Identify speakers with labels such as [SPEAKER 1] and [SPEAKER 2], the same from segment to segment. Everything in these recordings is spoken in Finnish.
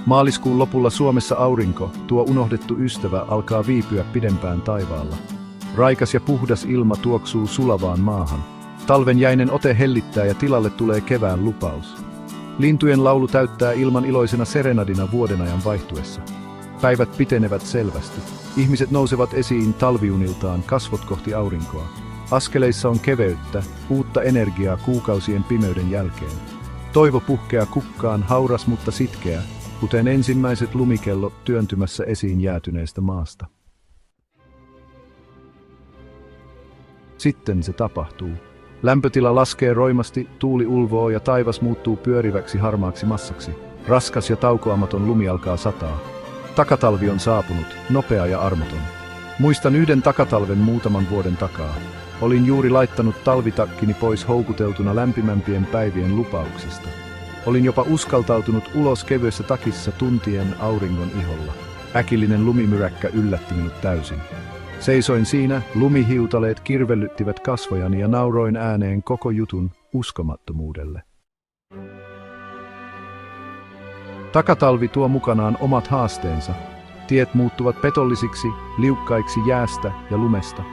[SPEAKER 1] Maaliskuun lopulla Suomessa aurinko, tuo unohdettu ystävä, alkaa viipyä pidempään taivaalla. Raikas ja puhdas ilma tuoksuu sulavaan maahan. Talven jäinen ote hellittää ja tilalle tulee kevään lupaus. Lintujen laulu täyttää ilman iloisena serenadina vuodenajan vaihtuessa. Päivät pitenevät selvästi. Ihmiset nousevat esiin talviuniltaan, kasvot kohti aurinkoa. Askeleissa on keveyttä, uutta energiaa kuukausien pimeyden jälkeen. Toivo puhkeaa kukkaan, hauras mutta sitkeä, kuten ensimmäiset lumikellot työntymässä esiin jäätyneestä maasta. Sitten se tapahtuu. Lämpötila laskee roimasti, tuuli ulvoo ja taivas muuttuu pyöriväksi harmaaksi massaksi. Raskas ja taukoamaton lumi alkaa sataa. Takatalvi on saapunut, nopea ja armoton. Muistan yhden takatalven muutaman vuoden takaa. Olin juuri laittanut talvitakkini pois houkuteltuna lämpimämpien päivien lupauksista. Olin jopa uskaltautunut ulos kevyessä takissa tuntien auringon iholla. Äkillinen lumimyräkkä yllätti minut täysin. Seisoin siinä, lumihiutaleet kirvellyttivät kasvojani ja nauroin ääneen koko jutun uskomattomuudelle. Takatalvi tuo mukanaan omat haasteensa. Tiet muuttuvat petollisiksi, liukkaiksi jäästä ja lumesta.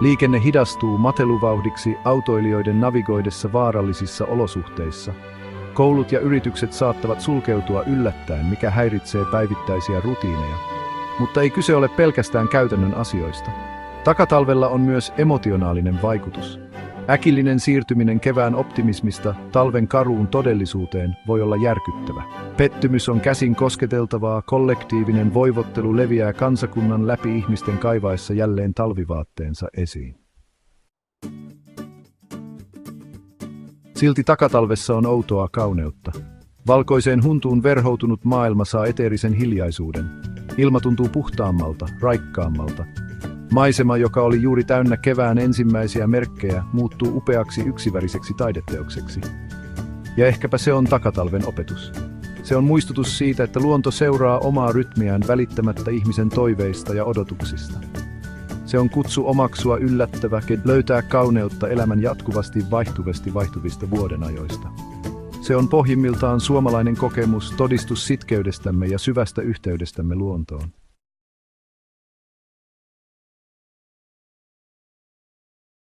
[SPEAKER 1] Liikenne hidastuu mateluvauhdiksi autoilijoiden navigoidessa vaarallisissa olosuhteissa. Koulut ja yritykset saattavat sulkeutua yllättäen, mikä häiritsee päivittäisiä rutiineja. Mutta ei kyse ole pelkästään käytännön asioista. Takatalvella on myös emotionaalinen vaikutus. Äkillinen siirtyminen kevään optimismista talven karuun todellisuuteen voi olla järkyttävä. Pettymys on käsin kosketeltavaa, kollektiivinen voivottelu leviää kansakunnan läpi ihmisten kaivaessa jälleen talvivaatteensa esiin. Silti takatalvessa on outoa kauneutta. Valkoiseen huntuun verhoutunut maailma saa eteerisen hiljaisuuden. Ilma tuntuu puhtaammalta, raikkaammalta. Maisema, joka oli juuri täynnä kevään ensimmäisiä merkkejä, muuttuu upeaksi yksiväriseksi taideteokseksi. Ja ehkäpä se on takatalven opetus. Se on muistutus siitä, että luonto seuraa omaa rytmiään välittämättä ihmisen toiveista ja odotuksista. Se on kutsu omaksua yllättävä, löytää kauneutta elämän jatkuvasti vaihtuvista vuodenajoista. Se on pohjimmiltaan suomalainen kokemus, todistus sitkeydestämme ja syvästä yhteydestämme luontoon.